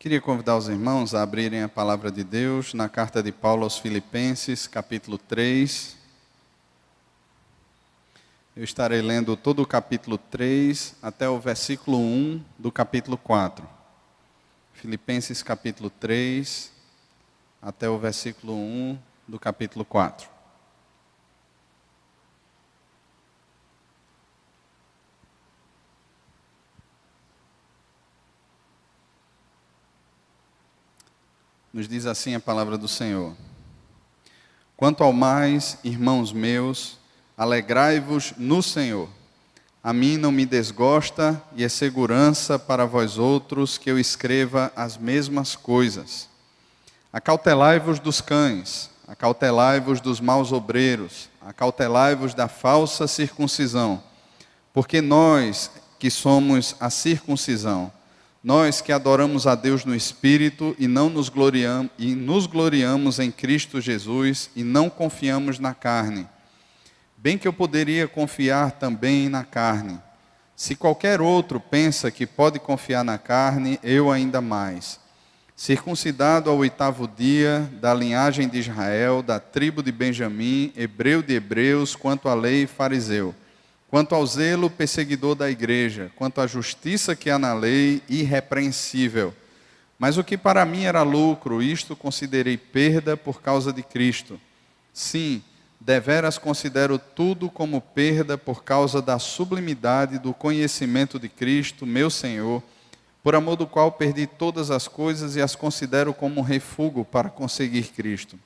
Queria convidar os irmãos a abrirem a palavra de Deus na carta de Paulo aos Filipenses, capítulo 3. Eu estarei lendo todo o capítulo 3 até o versículo 1 do capítulo 4. Filipenses, capítulo 3, até o versículo 1 do capítulo 4. Nos diz assim a palavra do Senhor. Quanto ao mais, irmãos meus, alegrai-vos no Senhor. A mim não me desgosta e é segurança para vós outros que eu escreva as mesmas coisas. Acautelai-vos dos cães, acautelai-vos dos maus obreiros, acautelai-vos da falsa circuncisão, porque nós que somos a circuncisão, nós que adoramos a Deus no Espírito e nos gloriamos em Cristo Jesus e não confiamos na carne. Bem que eu poderia confiar também na carne. Se qualquer outro pensa que pode confiar na carne, eu ainda mais. Circuncidado ao 8º dia, da linhagem de Israel, da tribo de Benjamim, hebreu de hebreus, quanto à lei, fariseu. Quanto ao zelo, perseguidor da igreja, quanto à justiça que há na lei, irrepreensível. Mas o que para mim era lucro, isto considerei perda por causa de Cristo. Sim, deveras considero tudo como perda por causa da sublimidade do conhecimento de Cristo, meu Senhor, por amor do qual perdi todas as coisas e as considero como um refúgio para conseguir Cristo.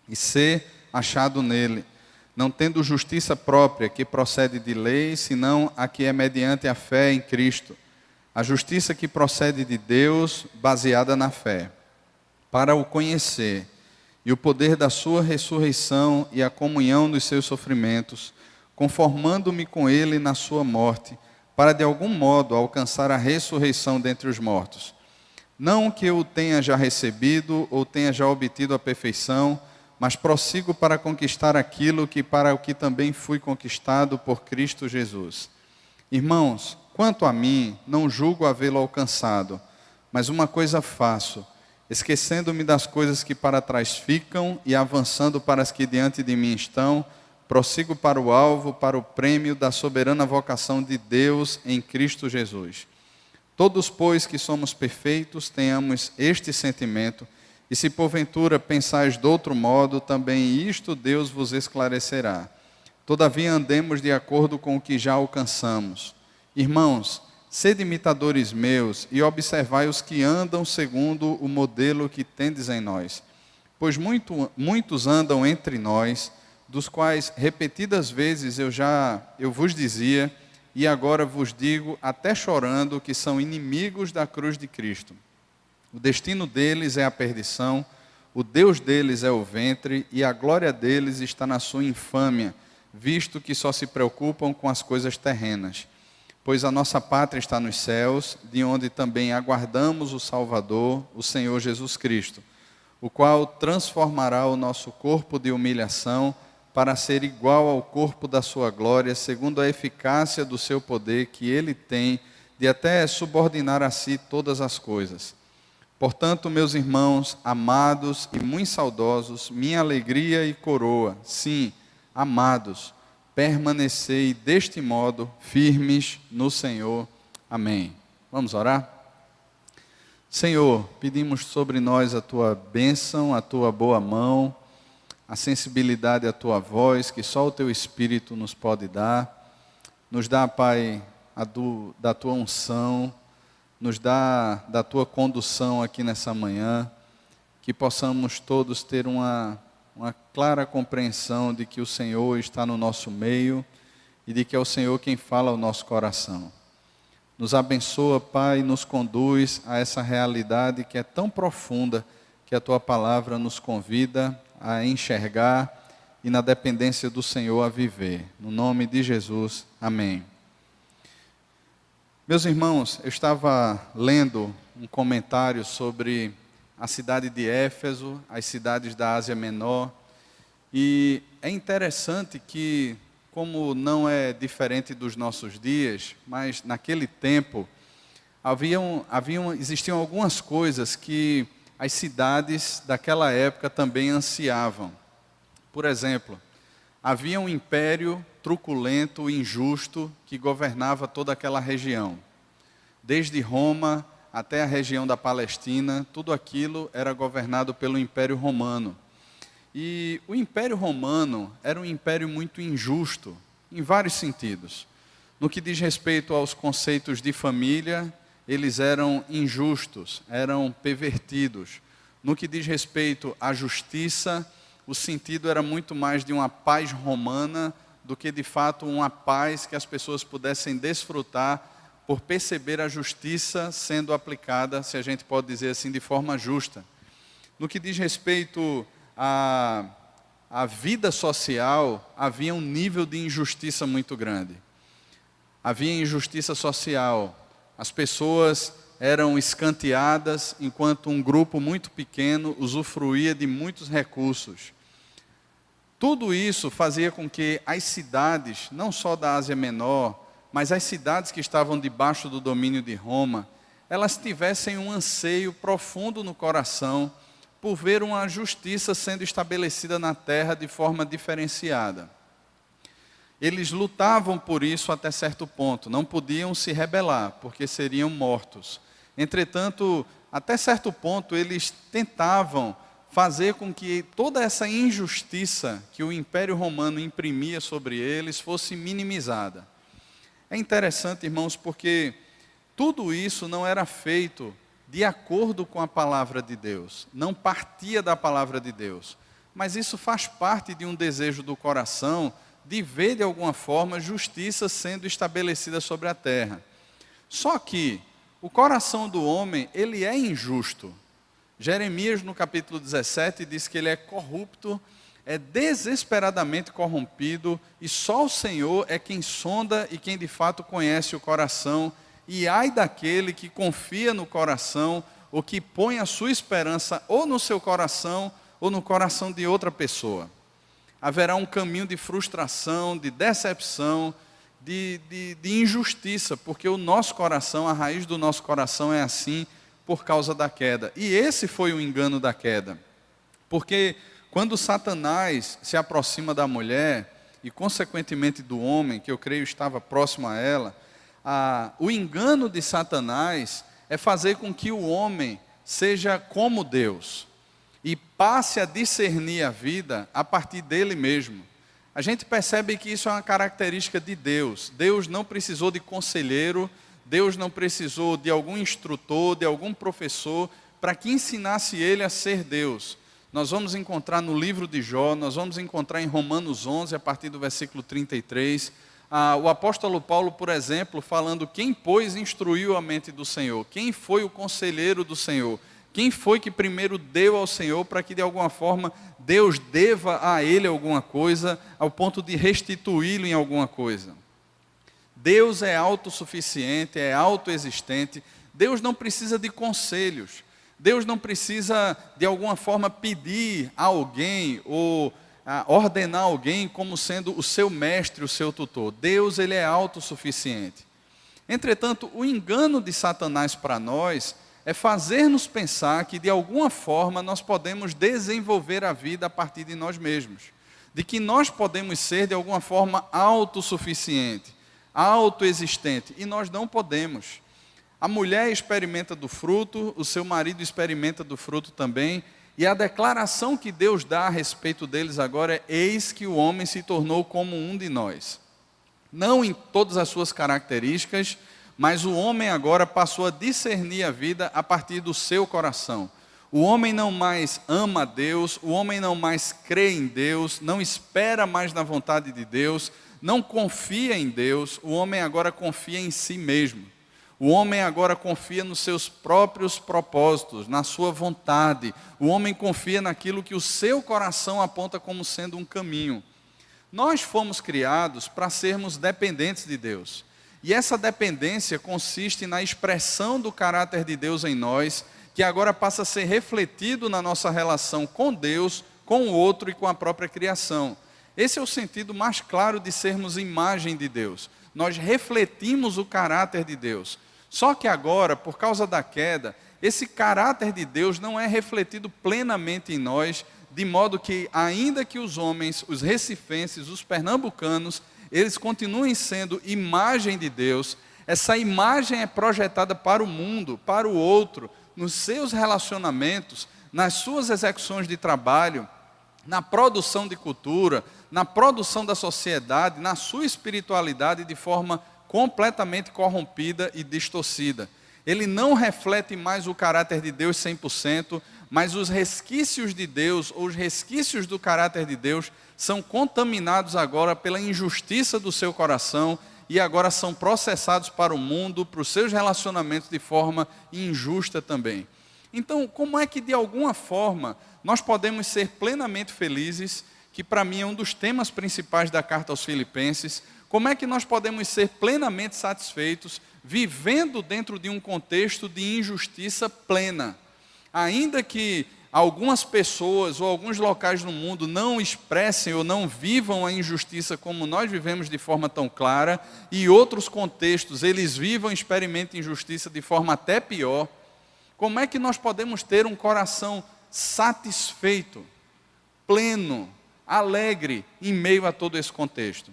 E ser achado nele, não tendo justiça própria que procede de lei, senão a que é mediante a fé em Cristo. A justiça que procede de Deus, baseada na fé, para o conhecer, e o poder da sua ressurreição e a comunhão dos seus sofrimentos, conformando-me com ele na sua morte, para de algum modo alcançar a ressurreição dentre os mortos. Não que eu o tenha já recebido ou tenha já obtido a perfeição, mas prossigo para conquistar aquilo que para o que também fui conquistado por Cristo Jesus. Irmãos, quanto a mim, não julgo havê-lo alcançado, mas uma coisa faço, esquecendo-me das coisas que para trás ficam e avançando para as que diante de mim estão, prossigo para o alvo, para o prêmio da soberana vocação de Deus em Cristo Jesus. Todos, pois, que somos perfeitos, tenhamos este sentimento. E se porventura pensais de outro modo, também isto Deus vos esclarecerá. Todavia andemos de acordo com o que já alcançamos. Irmãos, sede imitadores meus e observai os que andam segundo o modelo que tendes em nós. Pois muitos andam entre nós, dos quais repetidas vezes eu vos dizia, e agora vos digo, até chorando, que são inimigos da cruz de Cristo. O destino deles é a perdição, o Deus deles é o ventre, e a glória deles está na sua infâmia, visto que só se preocupam com as coisas terrenas. Pois a nossa pátria está nos céus, de onde também aguardamos o Salvador, o Senhor Jesus Cristo, o qual transformará o nosso corpo de humilhação para ser igual ao corpo da sua glória, segundo a eficácia do seu poder que ele tem de até subordinar a si todas as coisas. Portanto, meus irmãos, amados e muito saudosos, minha alegria e coroa, sim, amados, permanecei deste modo firmes no Senhor. Amém. Vamos orar? Senhor, pedimos sobre nós a Tua bênção, a Tua boa mão, a sensibilidade à Tua voz, que só o Teu Espírito nos pode dar. Nos dá, Pai, da Tua unção, nos dá da Tua condução aqui nessa manhã, que possamos todos ter uma clara compreensão de que o Senhor está no nosso meio e de que é o Senhor quem fala ao nosso coração. Nos abençoa, Pai, e nos conduz a essa realidade que é tão profunda que a Tua palavra nos convida a enxergar e na dependência do Senhor a viver. No nome de Jesus, amém. Meus irmãos, eu estava lendo um comentário sobre a cidade de Éfeso, as cidades da Ásia Menor, e é interessante que, como não é diferente dos nossos dias, mas naquele tempo Existiam algumas coisas que as cidades daquela época também ansiavam. Por exemplo, havia um império truculento e injusto que governava toda aquela região. Desde Roma até a região da Palestina, tudo aquilo era governado pelo Império Romano. E o Império Romano era um império muito injusto, em vários sentidos. No que diz respeito aos conceitos de família, eles eram injustos, eram pervertidos. No que diz respeito à justiça, o sentido era muito mais de uma paz romana do que de fato uma paz que as pessoas pudessem desfrutar por perceber a justiça sendo aplicada, se a gente pode dizer assim, de forma justa. No que diz respeito à vida social, havia um nível de injustiça muito grande. Havia injustiça social. As pessoas eram escanteadas, enquanto um grupo muito pequeno usufruía de muitos recursos. Tudo isso fazia com que as cidades, não só da Ásia Menor, mas as cidades que estavam debaixo do domínio de Roma, elas tivessem um anseio profundo no coração por ver uma justiça sendo estabelecida na terra de forma diferenciada. Eles lutavam por isso até certo ponto, não podiam se rebelar, porque seriam mortos. Entretanto, até certo ponto, eles tentavam fazer com que toda essa injustiça que o Império Romano imprimia sobre eles fosse minimizada. É interessante, irmãos, porque tudo isso não era feito de acordo com a palavra de Deus, não partia da palavra de Deus, mas isso faz parte de um desejo do coração de ver de alguma forma justiça sendo estabelecida sobre a terra. Só que o coração do homem, ele é injusto. Jeremias, no capítulo 17, diz que ele é corrupto, é desesperadamente corrompido, e só o Senhor é quem sonda e quem de fato conhece o coração. E ai daquele que confia no coração, ou que põe a sua esperança ou no seu coração, ou no coração de outra pessoa. Haverá um caminho de frustração, de decepção, de injustiça, porque o nosso coração, a raiz do nosso coração é assim por causa da queda. E esse foi o engano da queda. Porque quando Satanás se aproxima da mulher, e consequentemente do homem, que eu creio estava próximo a ela, o engano de Satanás é fazer com que o homem seja como Deus e passe a discernir a vida a partir dele mesmo. A gente percebe que isso é uma característica de Deus. Deus não precisou de conselheiro, Deus não precisou de algum instrutor, de algum professor, para que ensinasse ele a ser Deus. Nós vamos encontrar no livro de Jó, nós vamos encontrar em Romanos 11, a partir do versículo 33, o apóstolo Paulo, por exemplo, falando quem, pois, instruiu a mente do Senhor, quem foi o conselheiro do Senhor, quem foi que primeiro deu ao Senhor para que de alguma forma Deus deva a ele alguma coisa, ao ponto de restituí-lo em alguma coisa. Deus é autossuficiente, é autoexistente, Deus não precisa de conselhos, Deus não precisa de alguma forma pedir a alguém ou ordenar alguém como sendo o seu mestre, o seu tutor. Deus, ele é autossuficiente. Entretanto, o engano de Satanás para nós é fazer-nos pensar que de alguma forma nós podemos desenvolver a vida a partir de nós mesmos. De que nós podemos ser de alguma forma autossuficiente, autoexistente, e nós não podemos. A mulher experimenta do fruto, o seu marido experimenta do fruto também, e a declaração que Deus dá a respeito deles agora é: eis que o homem se tornou como um de nós. Não em todas as suas características, mas o homem agora passou a discernir a vida a partir do seu coração. O homem não mais ama a Deus, o homem não mais crê em Deus, não espera mais na vontade de Deus, não confia em Deus, o homem agora confia em si mesmo. O homem agora confia nos seus próprios propósitos, na sua vontade. O homem confia naquilo que o seu coração aponta como sendo um caminho. Nós fomos criados para sermos dependentes de Deus. E essa dependência consiste na expressão do caráter de Deus em nós, que agora passa a ser refletido na nossa relação com Deus, com o outro e com a própria criação. Esse é o sentido mais claro de sermos imagem de Deus. Nós refletimos o caráter de Deus. Só que agora, por causa da queda, esse caráter de Deus não é refletido plenamente em nós, de modo que, ainda que os homens, os recifenses, os pernambucanos, eles continuem sendo imagem de Deus, essa imagem é projetada para o mundo, para o outro, nos seus relacionamentos, nas suas execuções de trabalho, na produção de cultura, na produção da sociedade, na sua espiritualidade de forma completamente corrompida e distorcida. Ele não reflete mais o caráter de Deus 100%, mas os resquícios de Deus, ou os resquícios do caráter de Deus, são contaminados agora pela injustiça do seu coração e agora são processados para o mundo, para os seus relacionamentos de forma injusta também. Então, como é que de alguma forma nós podemos ser plenamente felizes, que para mim é um dos temas principais da carta aos Filipenses, como é que nós podemos ser plenamente satisfeitos, vivendo dentro de um contexto de injustiça plena? Ainda que algumas pessoas ou alguns locais no mundo não expressem ou não vivam a injustiça como nós vivemos de forma tão clara, e outros contextos eles vivam e experimentem injustiça de forma até pior, como é que nós podemos ter um coração satisfeito, pleno, alegre, em meio a todo esse contexto?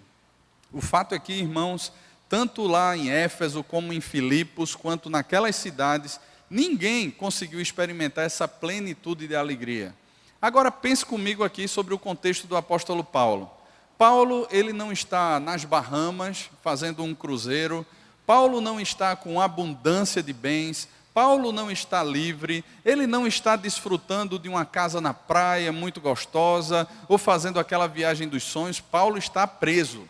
O fato é que, irmãos, tanto lá em Éfeso, como em Filipos, quanto naquelas cidades, ninguém conseguiu experimentar essa plenitude de alegria. Agora pense comigo aqui sobre o contexto do apóstolo Paulo. Paulo, ele não está nas Bahamas fazendo um cruzeiro, Paulo não está com abundância de bens, Paulo não está livre, ele não está desfrutando de uma casa na praia muito gostosa, ou fazendo aquela viagem dos sonhos. Paulo está preso.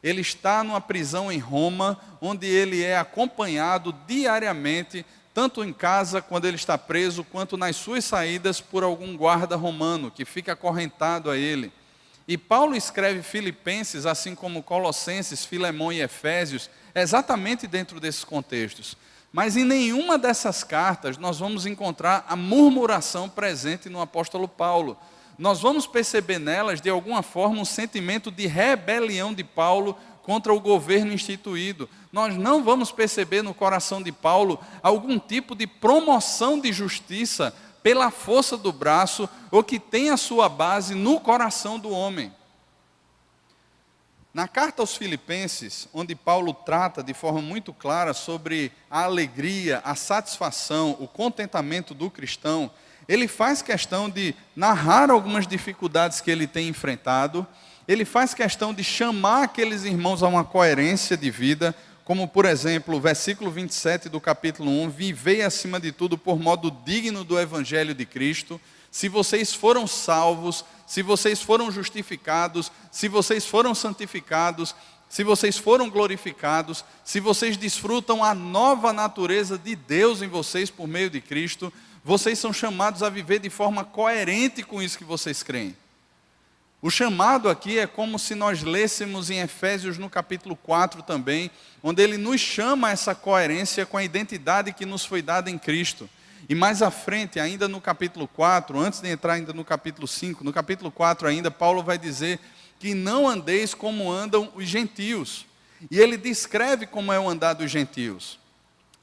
Ele está numa prisão em Roma, onde ele é acompanhado diariamente, tanto em casa, quando ele está preso, quanto nas suas saídas por algum guarda romano, que fica acorrentado a ele. E Paulo escreve Filipenses, assim como Colossenses, Filemão e Efésios, exatamente dentro desses contextos. Mas em nenhuma dessas cartas nós vamos encontrar a murmuração presente no apóstolo Paulo. Nós vamos perceber nelas, de alguma forma, um sentimento de rebelião de Paulo contra o governo instituído. Nós não vamos perceber no coração de Paulo algum tipo de promoção de justiça pela força do braço, ou que tem a sua base no coração do homem. Na carta aos Filipenses, onde Paulo trata de forma muito clara sobre a alegria, a satisfação, o contentamento do cristão, ele faz questão de narrar algumas dificuldades que ele tem enfrentado, ele faz questão de chamar aqueles irmãos a uma coerência de vida, como por exemplo, o versículo 27 do capítulo 1, vivei acima de tudo por modo digno do evangelho de Cristo. Se vocês foram salvos, se vocês foram justificados, se vocês foram santificados, se vocês foram glorificados, se vocês desfrutam a nova natureza de Deus em vocês por meio de Cristo, vocês são chamados a viver de forma coerente com isso que vocês creem. O chamado aqui é como se nós lêssemos em Efésios no capítulo 4 também, onde ele nos chama a essa coerência com a identidade que nos foi dada em Cristo. E mais à frente, ainda no capítulo 4, antes de entrar ainda no capítulo 5, no capítulo 4 ainda, Paulo vai dizer que não andeis como andam os gentios. E ele descreve como é o andar dos gentios.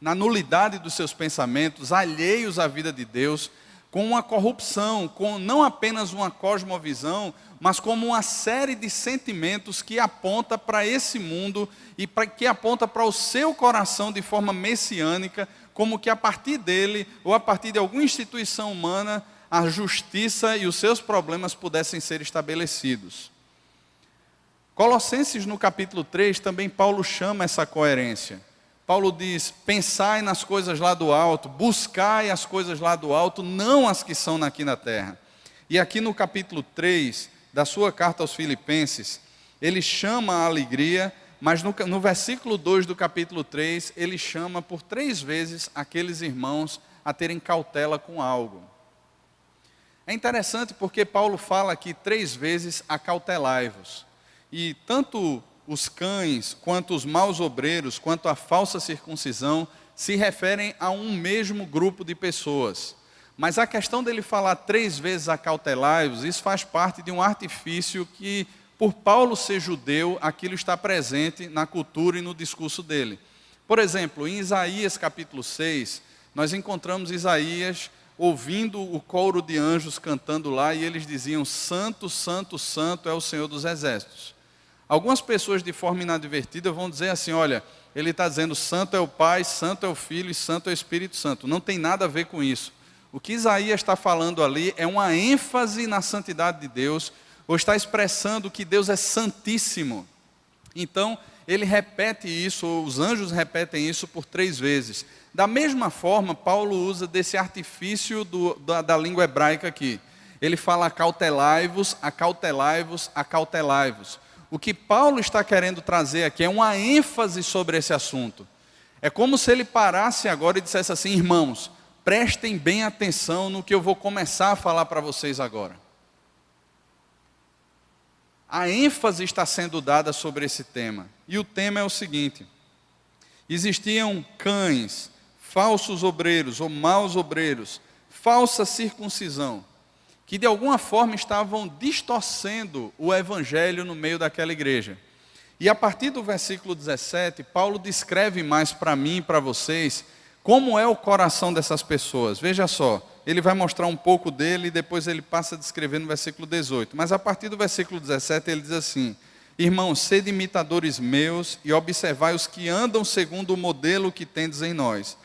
Na nulidade dos seus pensamentos, alheios à vida de Deus, com uma corrupção, com não apenas uma cosmovisão, mas como uma série de sentimentos que aponta para esse mundo e que aponta para o seu coração de forma messiânica, como que a partir dele, ou a partir de alguma instituição humana, a justiça e os seus problemas pudessem ser estabelecidos. Colossenses no capítulo 3, também Paulo chama essa coerência. Paulo diz, pensai nas coisas lá do alto, buscai as coisas lá do alto, não as que são aqui na terra. E aqui no capítulo 3 da sua carta aos Filipenses, ele chama a alegria, mas no versículo 2 do capítulo 3, ele chama por 3 vezes aqueles irmãos a terem cautela com algo. É interessante porque Paulo fala aqui 3 vezes acautelai-vos. E tanto os cães, quanto os maus obreiros, quanto a falsa circuncisão, se referem a um mesmo grupo de pessoas. Mas a questão dele falar 3 vezes acautelai-vos, isso faz parte de um artifício que, por Paulo ser judeu, aquilo está presente na cultura e no discurso dele. Por exemplo, em Isaías capítulo 6, nós encontramos Isaías ouvindo o coro de anjos cantando lá, e eles diziam: Santo, Santo, Santo é o Senhor dos Exércitos. Algumas pessoas de forma inadvertida vão dizer assim: olha, ele está dizendo Santo é o Pai, Santo é o Filho e Santo é o Espírito Santo. Não tem nada a ver com isso. O que Isaías está falando ali é uma ênfase na santidade de Deus, ou está expressando que Deus é santíssimo. Então, ele repete isso, ou os anjos repetem isso por 3 vezes. Da mesma forma, Paulo usa desse artifício da língua hebraica aqui. Ele fala: acautelai-vos, acautelai-vos, acautelai-vos. O que Paulo está querendo trazer aqui é uma ênfase sobre esse assunto. É como se ele parasse agora e dissesse assim: irmãos, prestem bem atenção no que eu vou começar a falar para vocês agora. A ênfase está sendo dada sobre esse tema. E o tema é o seguinte: existiam cães, falsos obreiros ou maus obreiros, falsa circuncisão, que de alguma forma estavam distorcendo o evangelho no meio daquela igreja. E a partir do versículo 17, Paulo descreve mais para mim e para vocês como é o coração dessas pessoas. Veja só, ele vai mostrar um pouco dele e depois ele passa a descrever no versículo 18. Mas a partir do versículo 17 ele diz assim: irmãos, sede imitadores meus e observai os que andam segundo o modelo que tendes em nós.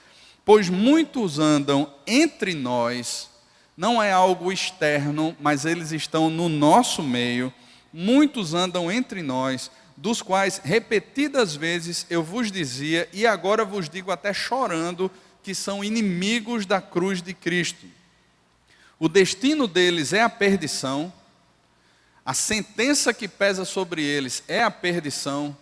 Pois muitos andam entre nós, não é algo externo, mas eles estão no nosso meio. Muitos andam entre nós, dos quais repetidas vezes eu vos dizia, e agora vos digo até chorando, que são inimigos da cruz de Cristo. O destino deles é a perdição, a sentença que pesa sobre eles é a perdição.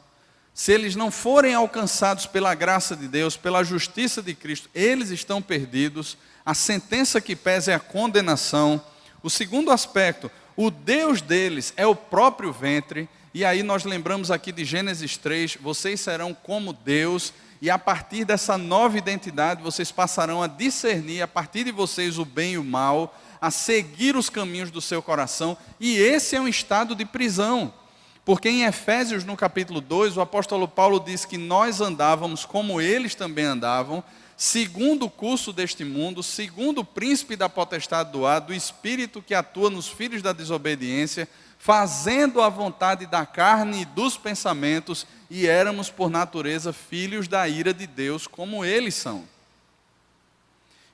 Se eles não forem alcançados pela graça de Deus, pela justiça de Cristo, eles estão perdidos. A sentença que pesa é a condenação. O segundo aspecto, o Deus deles é o próprio ventre. E aí nós lembramos aqui de Gênesis 3, vocês serão como Deus, e a partir dessa nova identidade, vocês passarão a discernir, a partir de vocês, o bem e o mal, a seguir os caminhos do seu coração, e esse é um estado de prisão, porque em Efésios, no capítulo 2, o apóstolo Paulo diz que nós andávamos como eles também andavam, segundo o curso deste mundo, segundo o príncipe da potestade do ar, do espírito que atua nos filhos da desobediência, fazendo a vontade da carne e dos pensamentos, e éramos por natureza filhos da ira de Deus, como eles são.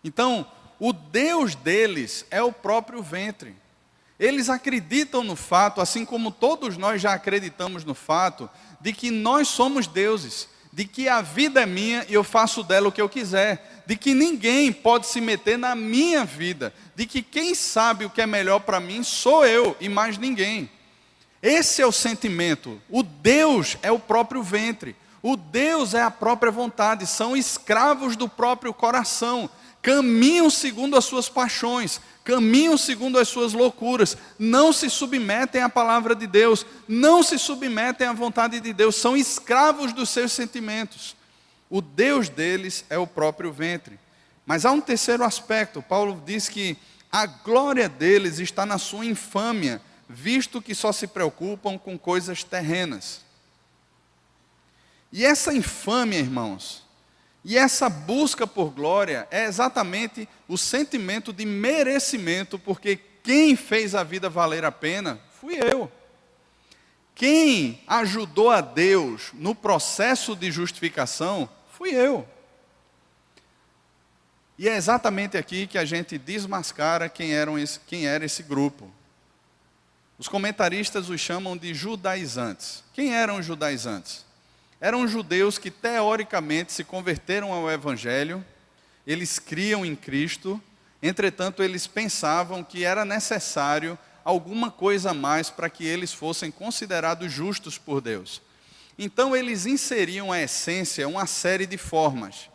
Então, o Deus deles é o próprio ventre. Eles acreditam no fato, assim como todos nós já acreditamos no fato, de que nós somos deuses, de que a vida é minha e eu faço dela o que eu quiser, de que ninguém pode se meter na minha vida, de que quem sabe o que é melhor para mim sou eu e mais ninguém. Esse é o sentimento. O Deus é o próprio ventre, o Deus é a própria vontade, são escravos do próprio coração, caminham segundo as suas paixões, caminham segundo as suas loucuras, não se submetem à palavra de Deus, não se submetem à vontade de Deus, são escravos dos seus sentimentos. O Deus deles é o próprio ventre. Mas há um terceiro aspecto. Paulo diz que a glória deles está na sua infâmia, visto que só se preocupam com coisas terrenas. E essa infâmia, irmãos, e essa busca por glória é exatamente o sentimento de merecimento, porque quem fez a vida valer a pena fui eu. Quem ajudou a Deus no processo de justificação fui eu. E é exatamente aqui que a gente desmascara quem era esse grupo. Os comentaristas os chamam de judaizantes. Quem eram os judaizantes? Eram judeus que teoricamente se converteram ao Evangelho, eles criam em Cristo, entretanto eles pensavam que era necessário alguma coisa a mais para que eles fossem considerados justos por Deus. Então eles inseriam a essência, uma série de formas.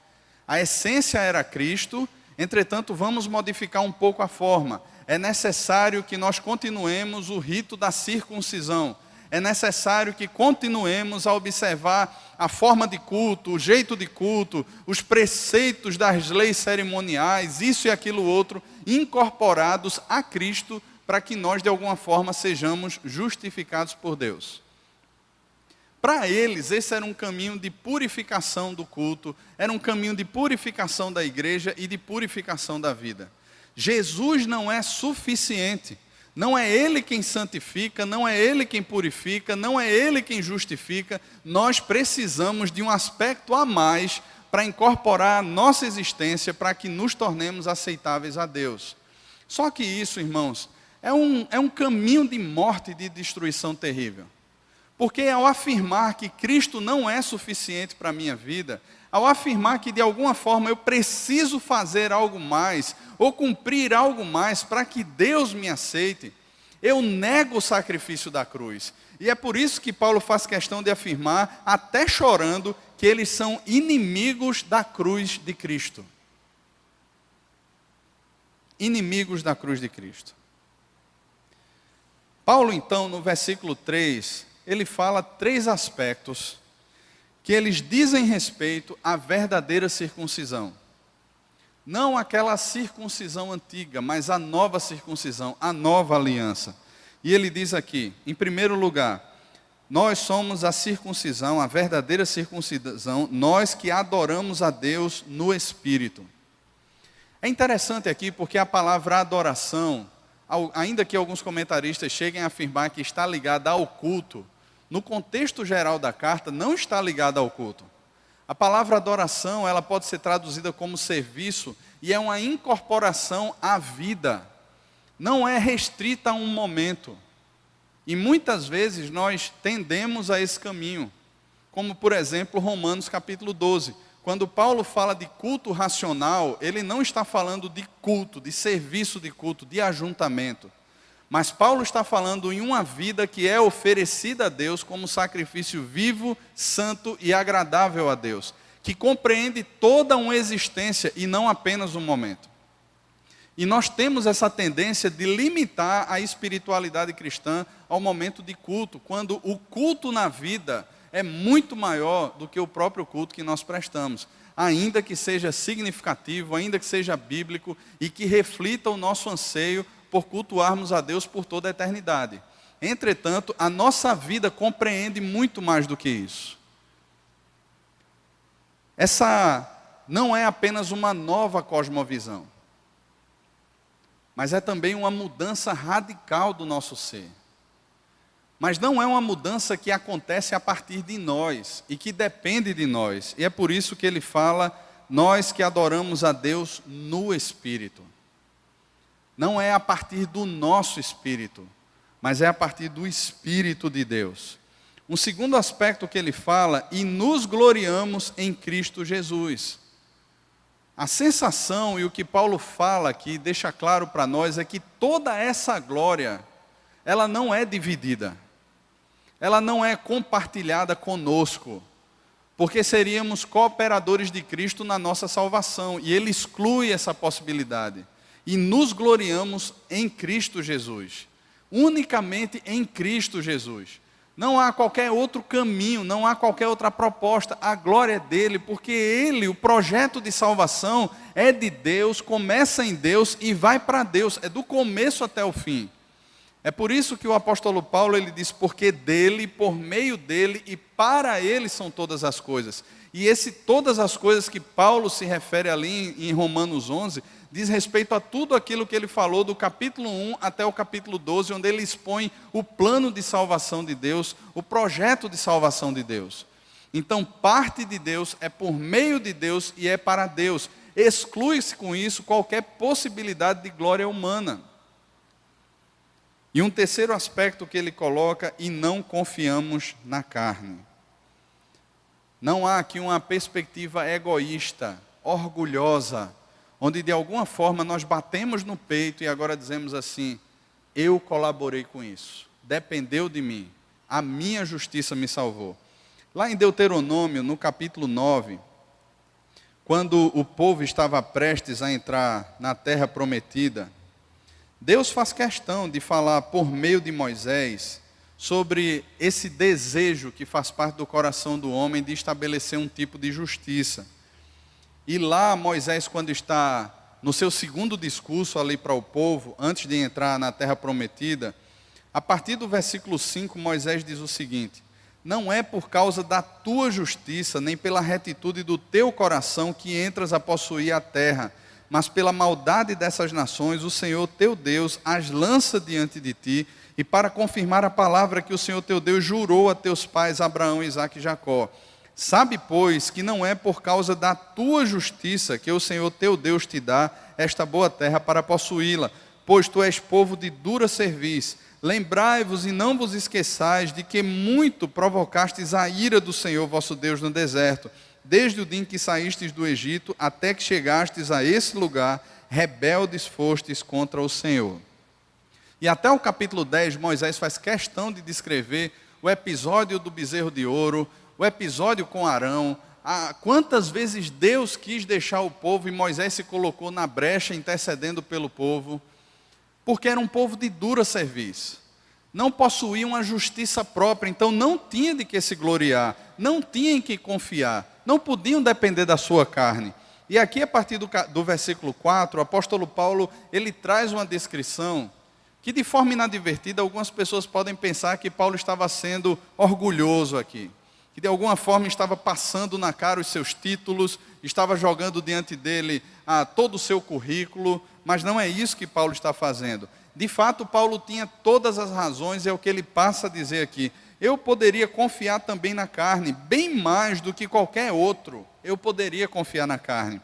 A essência era Cristo, entretanto vamos modificar um pouco a forma. É necessário que nós continuemos o rito da circuncisão. É necessário que continuemos a observar a forma de culto, o jeito de culto, os preceitos das leis cerimoniais, isso e aquilo outro, incorporados a Cristo, para que nós de alguma forma sejamos justificados por Deus. Para eles, esse era um caminho de purificação do culto, era um caminho de purificação da igreja e de purificação da vida. Jesus não é suficiente. Não é Ele quem santifica, não é Ele quem purifica, não é Ele quem justifica. Nós precisamos de um aspecto a mais para incorporar a nossa existência, para que nos tornemos aceitáveis a Deus. Só que isso, irmãos, é um caminho de morte e de destruição terrível. Porque ao afirmar que Cristo não é suficiente para a minha vida, ao afirmar que de alguma forma eu preciso fazer algo mais, ou cumprir algo mais para que Deus me aceite, eu nego o sacrifício da cruz. E é por isso que Paulo faz questão de afirmar, até chorando, que eles são inimigos da cruz de Cristo. Inimigos da cruz de Cristo. Paulo, então, no versículo 3, ele fala 3 aspectos que eles dizem respeito à verdadeira circuncisão. Não aquela circuncisão antiga, mas a nova circuncisão, a nova aliança. E ele diz aqui, em primeiro lugar, nós somos a circuncisão, a verdadeira circuncisão, nós que adoramos a Deus no Espírito. É interessante aqui porque a palavra adoração, ainda que alguns comentaristas cheguem a afirmar que está ligada ao culto, no contexto geral da carta, não está ligada ao culto. A palavra adoração, ela pode ser traduzida como serviço, e é uma incorporação à vida. Não é restrita a um momento. E muitas vezes nós tendemos a esse caminho. Como, por exemplo, Romanos capítulo 12. Quando Paulo fala de culto racional, ele não está falando de culto, de serviço de culto, de ajuntamento. Mas Paulo está falando em uma vida que é oferecida a Deus como sacrifício vivo, santo e agradável a Deus, que compreende toda uma existência e não apenas um momento. E nós temos essa tendência de limitar a espiritualidade cristã ao momento de culto, quando o culto na vida é muito maior do que o próprio culto que nós prestamos, ainda que seja significativo, ainda que seja bíblico e que reflita o nosso anseio por cultuarmos a Deus por toda a eternidade. Entretanto, a nossa vida compreende muito mais do que isso. Essa não é apenas uma nova cosmovisão, mas é também uma mudança radical do nosso ser. Mas não é uma mudança que acontece a partir de nós e que depende de nós. E é por isso que ele fala, nós que adoramos a Deus no Espírito. Não é a partir do nosso espírito, mas é a partir do Espírito de Deus. Um segundo aspecto que ele fala, e nos gloriamos em Cristo Jesus. A sensação e o que Paulo fala aqui, deixa claro para nós, é que toda essa glória, ela não é dividida. Ela não é compartilhada conosco, porque seríamos cooperadores de Cristo na nossa salvação, e ele exclui essa possibilidade. E nos gloriamos em Cristo Jesus, unicamente em Cristo Jesus. Não há qualquer outro caminho, não há qualquer outra proposta, a glória é dele, porque ele, o projeto de salvação é de Deus, começa em Deus e vai para Deus, é do começo até o fim. É por isso que o apóstolo Paulo, ele diz, porque dele, por meio dele e para ele são todas as coisas. E todas as coisas que Paulo se refere ali em Romanos 11, diz respeito a tudo aquilo que ele falou do capítulo 1 até o capítulo 12, onde ele expõe o plano de salvação de Deus, o projeto de salvação de Deus. Então, parte de Deus é por meio de Deus e é para Deus. Exclui-se com isso qualquer possibilidade de glória humana. E um terceiro aspecto que ele coloca, e não confiamos na carne. Não há aqui uma perspectiva egoísta, orgulhosa, onde de alguma forma nós batemos no peito e agora dizemos assim, eu colaborei com isso, dependeu de mim, a minha justiça me salvou. Lá em Deuteronômio, no capítulo 9, quando o povo estava prestes a entrar na terra prometida, Deus faz questão de falar por meio de Moisés sobre esse desejo que faz parte do coração do homem de estabelecer um tipo de justiça. E lá Moisés, quando está no seu segundo discurso ali para o povo, antes de entrar na terra prometida, a partir do versículo 5, Moisés diz o seguinte, não é por causa da tua justiça, nem pela retitude do teu coração que entras a possuir a terra, mas pela maldade dessas nações, o Senhor teu Deus as lança diante de ti, e para confirmar a palavra que o Senhor teu Deus jurou a teus pais Abraão, Isaque e Jacó. Sabe, pois, que não é por causa da tua justiça que o Senhor teu Deus te dá esta boa terra para possuí-la, pois tu és povo de dura cerviz. Lembrai-vos e não vos esqueçais de que muito provocastes a ira do Senhor vosso Deus no deserto, desde o dia em que saístes do Egito até que chegastes a esse lugar, rebeldes fostes contra o Senhor. E até o capítulo 10, Moisés faz questão de descrever o episódio do bezerro de ouro, o episódio com Arão, quantas vezes Deus quis deixar o povo e Moisés se colocou na brecha intercedendo pelo povo, porque era um povo de dura cerviz, não possuía uma justiça própria, então não tinha de que se gloriar, não tinha em que confiar, não podiam depender da sua carne. E aqui a partir do versículo 4, o apóstolo Paulo, ele traz uma descrição que de forma inadvertida algumas pessoas podem pensar que Paulo estava sendo orgulhoso aqui, que de alguma forma estava passando na cara os seus títulos, estava jogando diante dele todo o seu currículo, mas não é isso que Paulo está fazendo. De fato, Paulo tinha todas as razões, é o que ele passa a dizer aqui. Eu poderia confiar também na carne, bem mais do que qualquer outro, eu poderia confiar na carne.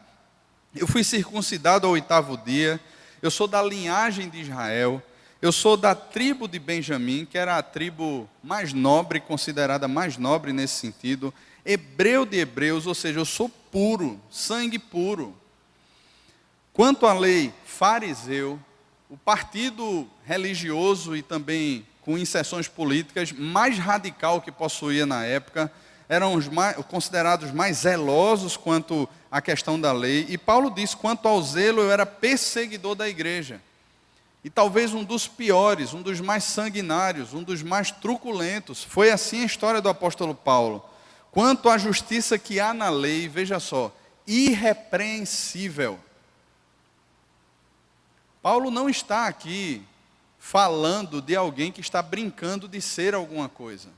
Eu fui circuncidado ao 8º dia, eu sou da linhagem de Israel, eu sou da tribo de Benjamim, que era a tribo mais nobre, considerada mais nobre nesse sentido, hebreu de hebreus, ou seja, eu sou puro, sangue puro. Quanto à lei, fariseu, o partido religioso e também com inserções políticas mais radical que possuía na época, eram os considerados mais zelosos quanto à questão da lei, e Paulo diz, quanto ao zelo, eu era perseguidor da igreja. E talvez um dos piores, um dos mais sanguinários, um dos mais truculentos. Foi assim a história do apóstolo Paulo. Quanto à justiça que há na lei, veja só, irrepreensível. Paulo não está aqui falando de alguém que está brincando de ser alguma coisa.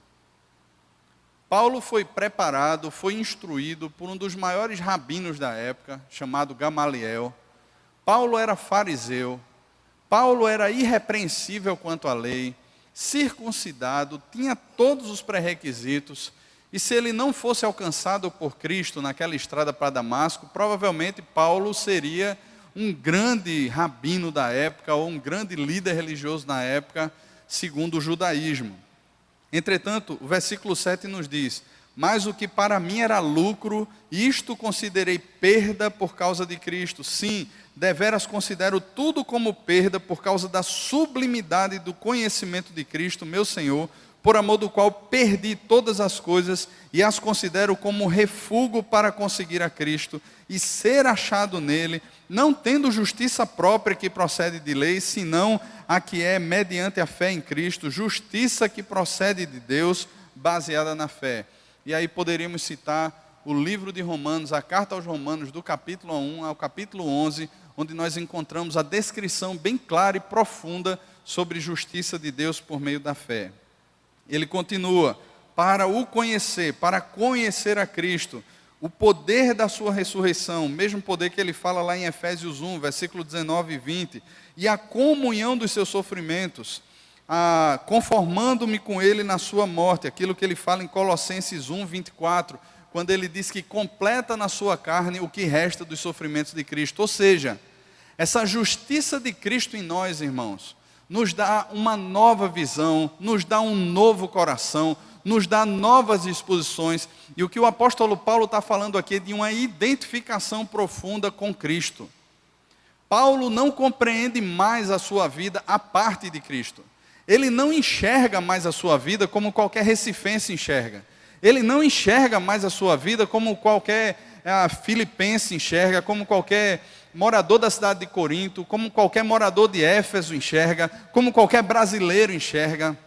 Paulo foi preparado, foi instruído por um dos maiores rabinos da época, chamado Gamaliel. Paulo era fariseu. Paulo era irrepreensível quanto à lei, circuncidado, tinha todos os pré-requisitos, e se ele não fosse alcançado por Cristo naquela estrada para Damasco, provavelmente Paulo seria um grande rabino da época, ou um grande líder religioso na época, segundo o judaísmo. Entretanto, o versículo 7 nos diz, mas o que para mim era lucro, isto considerei perda por causa de Cristo. Sim, deveras considero tudo como perda por causa da sublimidade do conhecimento de Cristo, meu Senhor, por amor do qual perdi todas as coisas e as considero como refúgio para conseguir a Cristo e ser achado nele, não tendo justiça própria que procede de lei, senão a que é mediante a fé em Cristo, justiça que procede de Deus, baseada na fé. E aí poderíamos citar o livro de Romanos, a carta aos Romanos, do capítulo 1 ao capítulo 11, onde nós encontramos a descrição bem clara e profunda sobre justiça de Deus por meio da fé. Ele continua, para o conhecer, para conhecer a Cristo, o poder da sua ressurreição, o mesmo poder que ele fala lá em Efésios 1, versículo 19 e 20, e a comunhão dos seus sofrimentos, conformando-me com ele na sua morte, aquilo que ele fala em Colossenses 1, 24, quando ele diz que completa na sua carne o que resta dos sofrimentos de Cristo. Ou seja, essa justiça de Cristo em nós, irmãos, nos dá uma nova visão, nos dá um novo coração, nos dá novas disposições. E o que o apóstolo Paulo está falando aqui é de uma identificação profunda com Cristo. Paulo não compreende mais a sua vida à parte de Cristo. Ele não enxerga mais a sua vida como qualquer recifense enxerga. Ele não enxerga mais a sua vida como qualquer filipense enxerga, como qualquer morador da cidade de Corinto, como qualquer morador de Éfeso enxerga, como qualquer brasileiro enxerga.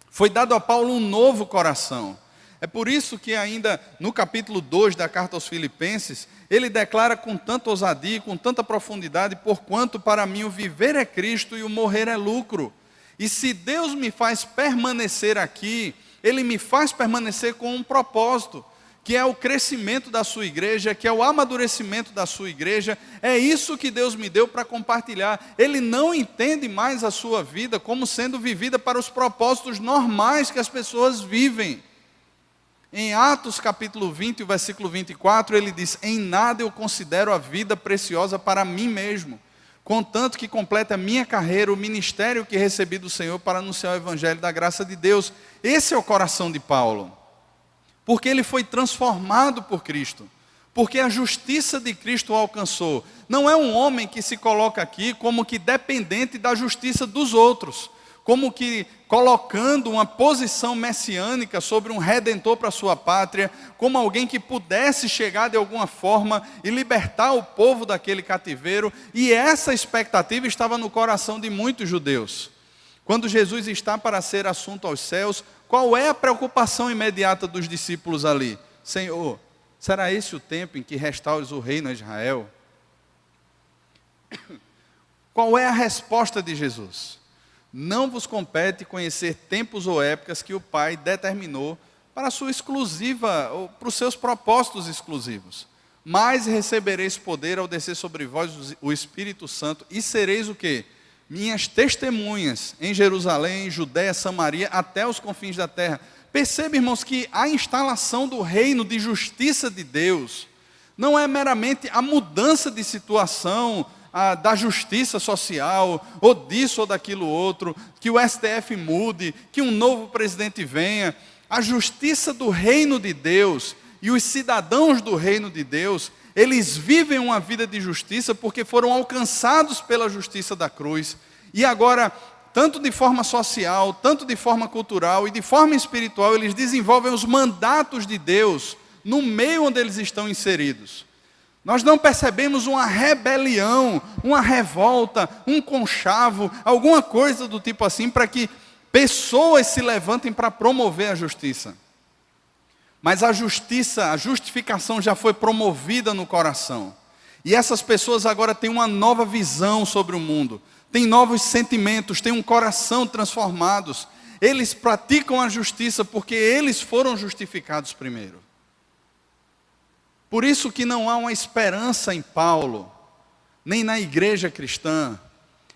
Foi dado a Paulo um novo coração. É por isso que ainda no capítulo 2 da carta aos Filipenses, ele declara com tanta ousadia, com tanta profundidade, porquanto para mim o viver é Cristo e o morrer é lucro. E se Deus me faz permanecer aqui, Ele me faz permanecer com um propósito, que é o crescimento da sua igreja, que é o amadurecimento da sua igreja. É isso que Deus me deu para compartilhar. Ele não entende mais a sua vida como sendo vivida para os propósitos normais que as pessoas vivem. Em Atos capítulo 20, o versículo 24, ele diz: em nada eu considero a vida preciosa para mim mesmo, contanto que complete a minha carreira, o ministério que recebi do Senhor para anunciar o evangelho da graça de Deus. Esse é o coração de Paulo. Porque ele foi transformado por Cristo, porque a justiça de Cristo o alcançou. Não é um homem que se coloca aqui como que dependente da justiça dos outros, como que colocando uma posição messiânica sobre um redentor para a sua pátria, como alguém que pudesse chegar de alguma forma e libertar o povo daquele cativeiro. E essa expectativa estava no coração de muitos judeus. Quando Jesus está para ser assunto aos céus, qual é a preocupação imediata dos discípulos ali? Senhor, será esse o tempo em que restaures o reino a Israel? Qual é a resposta de Jesus? Não vos compete conhecer tempos ou épocas que o Pai determinou para a sua exclusiva, ou para os seus propósitos exclusivos. Mas recebereis poder ao descer sobre vós o Espírito Santo, e sereis o quê? Minhas testemunhas em Jerusalém, Judéia, Samaria, até os confins da terra. Perceba, irmãos, que a instalação do reino de justiça de Deus não é meramente a mudança de situação da justiça social, ou disso ou daquilo outro, que o STF mude, que um novo presidente venha. A justiça do reino de Deus e os cidadãos do reino de Deus, eles vivem uma vida de justiça porque foram alcançados pela justiça da cruz. E agora, tanto de forma social, tanto de forma cultural e de forma espiritual, eles desenvolvem os mandatos de Deus no meio onde eles estão inseridos. Nós não percebemos uma rebelião, uma revolta, um conchavo, alguma coisa do tipo assim, para que pessoas se levantem para promover a justiça. Mas a justiça, a justificação já foi promovida no coração. E essas pessoas agora têm uma nova visão sobre o mundo, têm novos sentimentos, têm um coração transformados. Eles praticam a justiça porque eles foram justificados primeiro. Por isso que não há uma esperança em Paulo, nem na igreja cristã,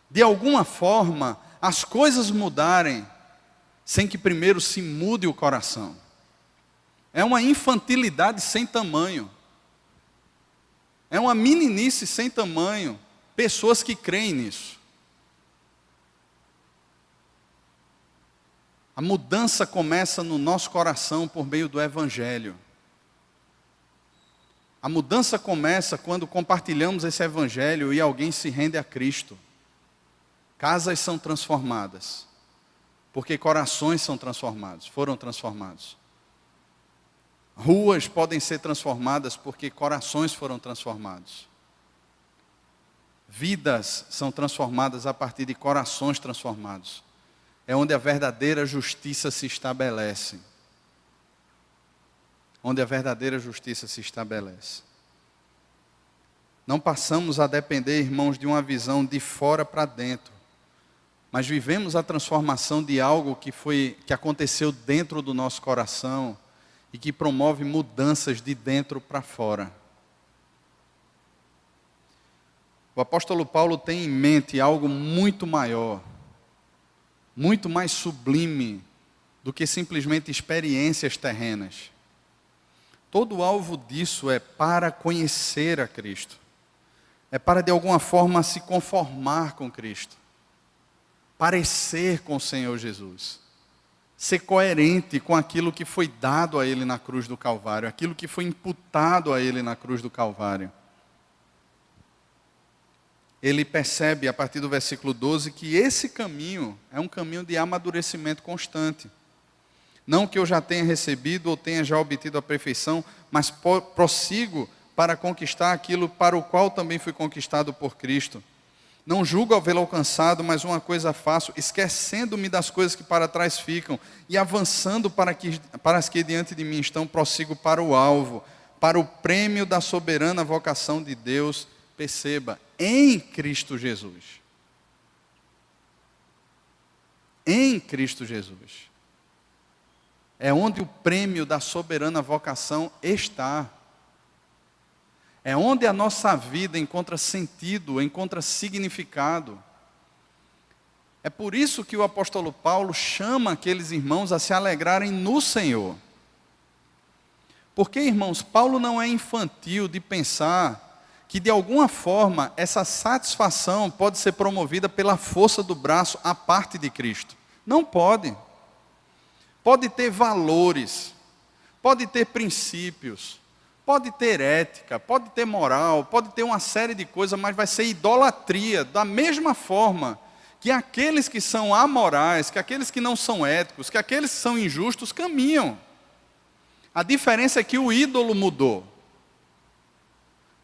de alguma forma, as coisas mudarem, sem que primeiro se mude o coração. É uma infantilidade sem tamanho. É uma meninice sem tamanho. Pessoas que creem nisso. A mudança começa no nosso coração por meio do Evangelho. A mudança começa quando compartilhamos esse Evangelho e alguém se rende a Cristo. Casas são transformadas, porque corações são transformados, foram transformados. Ruas podem ser transformadas porque corações foram transformados. Vidas são transformadas a partir de corações transformados. É onde a verdadeira justiça se estabelece. Onde a verdadeira justiça se estabelece. Não passamos a depender, irmãos, de uma visão de fora para dentro, mas vivemos a transformação de algo que aconteceu dentro do nosso coração e que promove mudanças de dentro para fora. O apóstolo Paulo tem em mente algo muito maior, muito mais sublime do que simplesmente experiências terrenas. Todo o alvo disso é para conhecer a Cristo. É para, de alguma forma, se conformar com Cristo. Parecer com o Senhor Jesus. Ser coerente com aquilo que foi dado a Ele na cruz do Calvário. Aquilo que foi imputado a Ele na cruz do Calvário. Ele percebe, a partir do versículo 12, que esse caminho é um caminho de amadurecimento constante. Não que eu já tenha recebido ou tenha já obtido a perfeição, mas prossigo para conquistar aquilo para o qual também fui conquistado por Cristo. Não julgo havê-lo alcançado, mas uma coisa faço, esquecendo-me das coisas que para trás ficam e avançando para as que diante de mim estão, prossigo para o alvo, para o prêmio da soberana vocação de Deus, perceba, em Cristo Jesus. Em Cristo Jesus. é onde o prêmio da soberana vocação está. É onde a nossa vida encontra sentido, encontra significado. É por isso que o apóstolo Paulo chama aqueles irmãos a se alegrarem no Senhor. Porque, irmãos, Paulo não é infantil de pensar que de alguma forma essa satisfação pode ser promovida pela força do braço à parte de Cristo. Não pode. Pode ter valores, pode ter princípios, pode ter ética, pode ter moral, pode ter uma série de coisas, mas vai ser idolatria, da mesma forma que aqueles que são amorais, que aqueles que não são éticos, que aqueles que são injustos caminham. A diferença é que o ídolo mudou.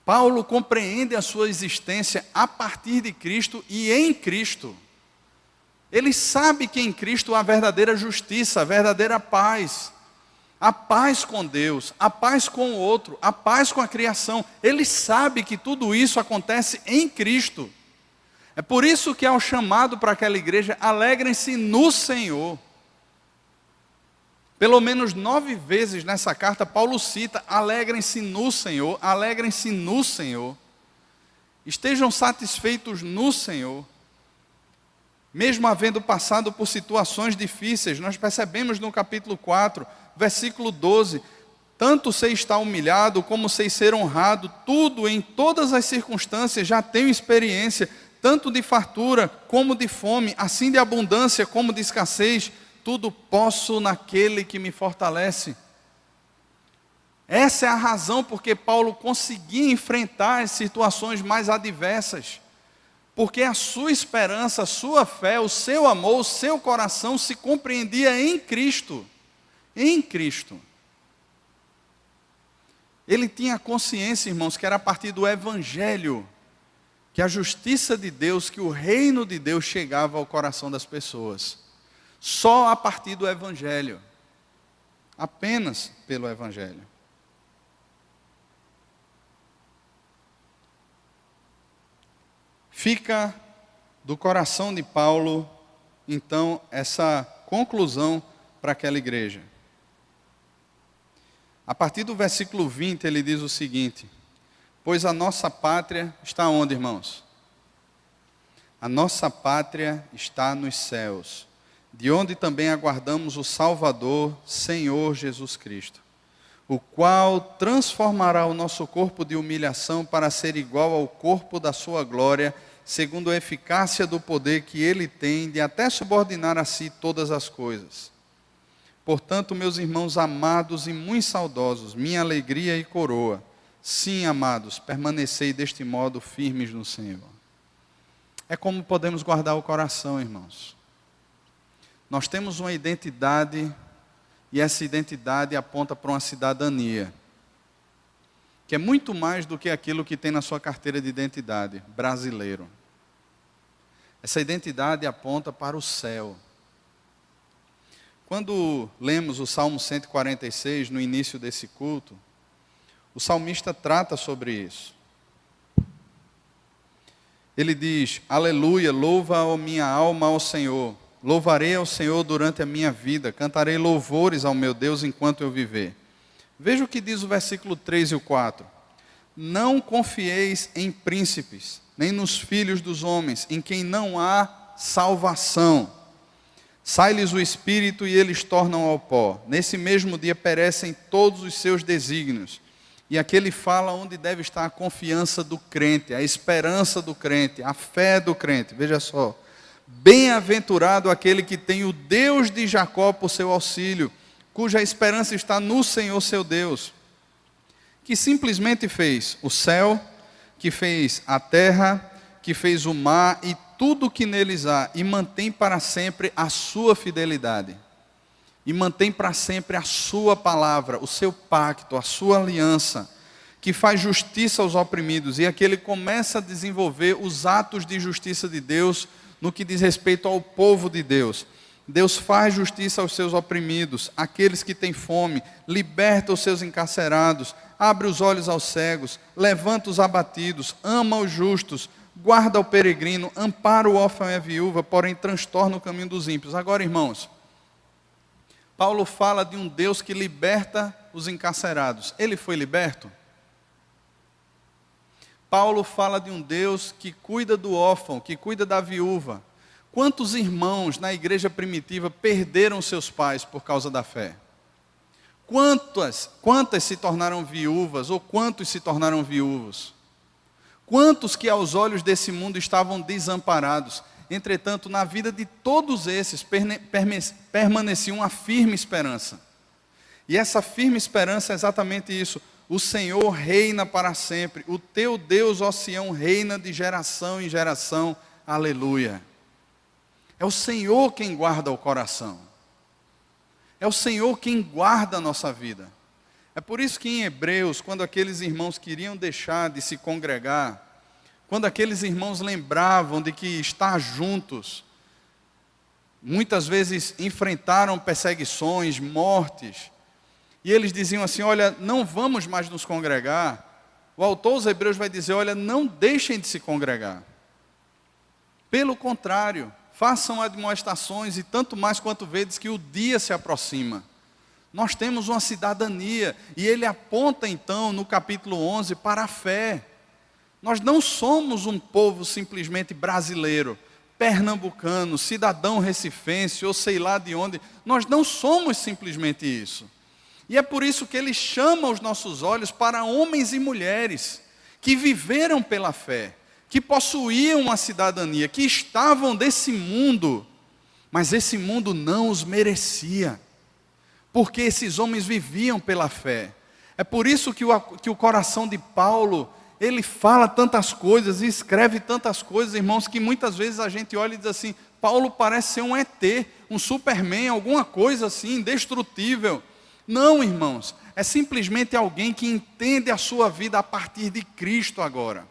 Paulo compreende a sua existência a partir de Cristo e em Cristo. Ele sabe que em Cristo há a verdadeira justiça, a verdadeira paz. A paz com Deus, a paz com o outro, a paz com a criação. Ele sabe que tudo isso acontece em Cristo. É por isso que é o chamado para aquela igreja: alegrem-se no Senhor. Pelo menos 9 vezes nessa carta, Paulo cita: alegrem-se no Senhor, alegrem-se no Senhor. Estejam satisfeitos no Senhor. Mesmo havendo passado por situações difíceis, nós percebemos no capítulo 4, versículo 12, tanto sei estar humilhado, como sei ser honrado, tudo, em todas as circunstâncias, já tenho experiência, tanto de fartura como de fome, assim de abundância como de escassez, tudo posso naquele que me fortalece. Essa é a razão porque Paulo conseguia enfrentar as situações mais adversas. Porque a sua esperança, a sua fé, o seu amor, o seu coração se compreendia em Cristo. Em Cristo. Ele tinha consciência, irmãos, que era a partir do Evangelho que a justiça de Deus, que o reino de Deus chegava ao coração das pessoas. Só a partir do Evangelho. Apenas pelo Evangelho. Fica do coração de Paulo, então, essa conclusão para aquela igreja. A partir do versículo 20, ele diz o seguinte: pois a nossa pátria está onde, irmãos? A nossa pátria está nos céus, de onde também aguardamos o Salvador, Senhor Jesus Cristo, o qual transformará o nosso corpo de humilhação para ser igual ao corpo da sua glória, segundo a eficácia do poder que ele tem de até subordinar a si todas as coisas. Portanto, meus irmãos amados e muito saudosos, minha alegria e coroa, sim, amados, permanecei deste modo firmes no Senhor. É como podemos guardar o coração, irmãos. Nós temos uma identidade, e essa identidade aponta para uma cidadania, que é muito mais do que aquilo que tem na sua carteira de identidade, brasileiro. Essa identidade aponta para o céu. Quando lemos o Salmo 146, no início desse culto, o salmista trata sobre isso. Ele diz: aleluia, louva a minha alma ao Senhor. Louvarei ao Senhor durante a minha vida, cantarei louvores ao meu Deus enquanto eu viver. Veja o que diz o versículo 3 e o 4. Não confieis em príncipes, nem nos filhos dos homens, em quem não há salvação. Sai-lhes o espírito e eles tornam ao pó. Nesse mesmo dia perecem todos os seus desígnios. E aqui ele fala onde deve estar a confiança do crente, a esperança do crente, a fé do crente. Veja só. Bem-aventurado aquele que tem o Deus de Jacó por seu auxílio, cuja esperança está no Senhor seu Deus, que simplesmente fez o céu, que fez a terra, que fez o mar e tudo o que neles há, e mantém para sempre a sua fidelidade, e mantém para sempre a sua palavra, o seu pacto, a sua aliança, que faz justiça aos oprimidos. E aqui ele começa a desenvolver os atos de justiça de Deus no que diz respeito ao povo de Deus. Deus faz justiça aos seus oprimidos, aqueles que têm fome, liberta os seus encarcerados, abre os olhos aos cegos, levanta os abatidos, ama os justos, guarda o peregrino, ampara o órfão e a viúva, porém transtorna o caminho dos ímpios. Agora, irmãos, Paulo fala de um Deus que liberta os encarcerados. Ele foi liberto? Paulo fala de um Deus que cuida do órfão, que cuida da viúva. Quantos irmãos na igreja primitiva perderam seus pais por causa da fé? Quantas se tornaram viúvas ou quantos se tornaram viúvos? Quantos que aos olhos desse mundo estavam desamparados? Entretanto, na vida de todos esses permanecia uma firme esperança. E essa firme esperança é exatamente isso. O Senhor reina para sempre. O teu Deus, ó Sião, reina de geração em geração. Aleluia. É o Senhor quem guarda o coração. É o Senhor quem guarda a nossa vida. É por isso que em Hebreus, quando aqueles irmãos queriam deixar de se congregar, quando aqueles irmãos lembravam de que estar juntos, muitas vezes enfrentaram perseguições, mortes, e eles diziam assim, olha, não vamos mais nos congregar. O autor aos Hebreus vai dizer, olha, não deixem de se congregar. Pelo contrário, façam admoestações, e tanto mais quanto vedes que o dia se aproxima. Nós temos uma cidadania, e ele aponta então no capítulo 11 para a fé. Nós não somos um povo simplesmente brasileiro, pernambucano, cidadão recifense, ou sei lá de onde. Nós não somos simplesmente isso. E é por isso que ele chama os nossos olhos para homens e mulheres que viveram pela fé, que possuíam uma cidadania, que estavam desse mundo, mas esse mundo não os merecia, porque esses homens viviam pela fé. É por isso que o coração de Paulo, ele fala tantas coisas e escreve tantas coisas, irmãos, que muitas vezes a gente olha e diz assim, Paulo parece ser um ET, um Superman, alguma coisa assim, indestrutível. Não, irmãos, é simplesmente alguém que entende a sua vida a partir de Cristo agora,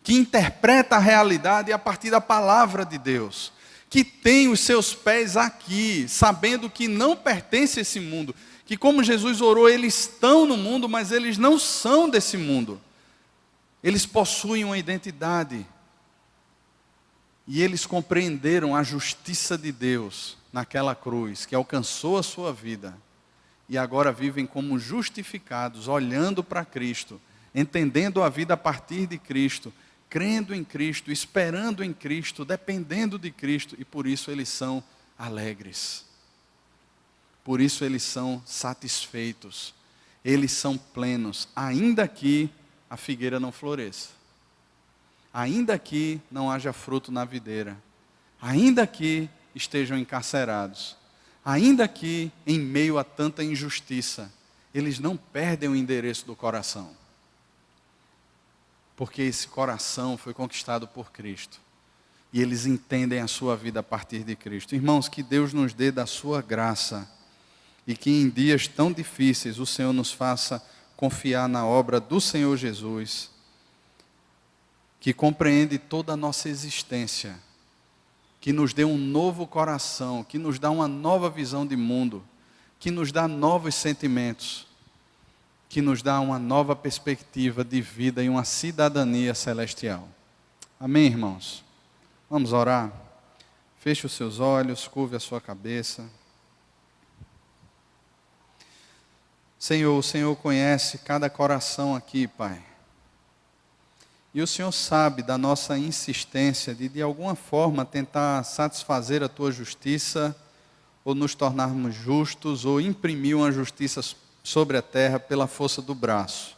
que interpreta a realidade a partir da palavra de Deus, que tem os seus pés aqui, sabendo que não pertence a esse mundo, que como Jesus orou, eles estão no mundo, mas eles não são desse mundo, eles possuem uma identidade, e eles compreenderam a justiça de Deus naquela cruz, que alcançou a sua vida, e agora vivem como justificados, olhando para Cristo, entendendo a vida a partir de Cristo, crendo em Cristo, esperando em Cristo, dependendo de Cristo, e por isso eles são alegres. Por isso eles são satisfeitos, eles são plenos, ainda que a figueira não floresça, ainda que não haja fruto na videira, ainda que estejam encarcerados, ainda que em meio a tanta injustiça, eles não perdem o endereço do coração. Porque esse coração foi conquistado por Cristo. E eles entendem a sua vida a partir de Cristo. Irmãos, que Deus nos dê da sua graça. E que em dias tão difíceis o Senhor nos faça confiar na obra do Senhor Jesus. Que compreende toda a nossa existência. Que nos dê um novo coração, que nos dá uma nova visão de mundo, que nos dá novos sentimentos, que nos dá uma nova perspectiva de vida e uma cidadania celestial. Amém, irmãos? Vamos orar? Feche os seus olhos, curve a sua cabeça. Senhor, o Senhor conhece cada coração aqui, Pai. E o Senhor sabe da nossa insistência de alguma forma tentar satisfazer a Tua justiça, ou nos tornarmos justos, ou imprimir uma justiça sobre a terra pela força do braço.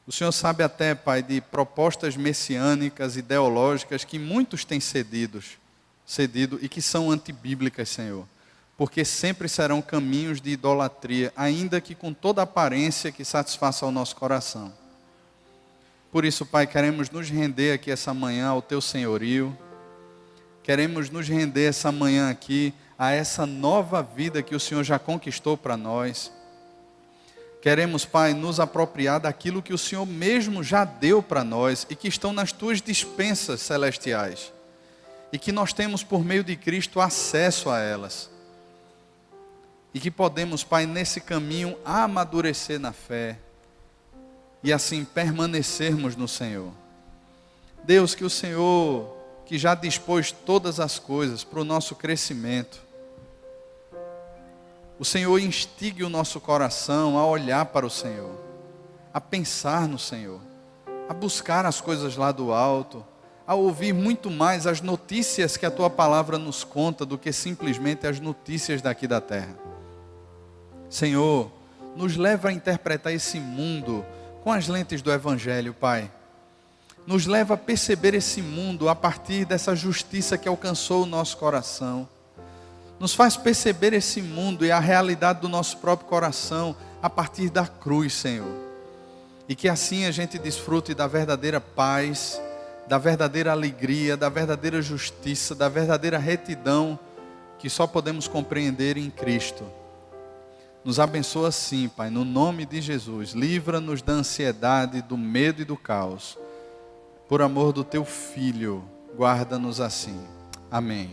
O Senhor sabe até, Pai, de propostas messiânicas, ideológicas, que muitos têm cedido e que são antibíblicas, Senhor. Porque sempre serão caminhos de idolatria, ainda que com toda a aparência que satisfaça ao nosso coração. Por isso, Pai, queremos nos render aqui essa manhã ao Teu senhorio. Queremos nos render essa manhã aqui a essa nova vida que o Senhor já conquistou para nós. Queremos, Pai, nos apropriar daquilo que o Senhor mesmo já deu para nós e que estão nas Tuas dispensas celestiais. E que nós temos, por meio de Cristo, acesso a elas. E que podemos, Pai, nesse caminho amadurecer na fé. E assim permanecermos no Senhor. Deus, que o Senhor, que já dispôs todas as coisas para o nosso crescimento, o Senhor instigue o nosso coração a olhar para o Senhor, a pensar no Senhor, a buscar as coisas lá do alto, a ouvir muito mais as notícias que a Tua palavra nos conta do que simplesmente as notícias daqui da terra. Senhor, nos leva a interpretar esse mundo com as lentes do Evangelho, Pai. Nos leva a perceber esse mundo a partir dessa justiça que alcançou o nosso coração. Nos faz perceber esse mundo e a realidade do nosso próprio coração a partir da cruz, Senhor. E que assim a gente desfrute da verdadeira paz, da verdadeira alegria, da verdadeira justiça, da verdadeira retidão que só podemos compreender em Cristo. Nos abençoa sim, Pai, no nome de Jesus. Livra-nos da ansiedade, do medo e do caos. Por amor do Teu Filho, guarda-nos assim. Amém.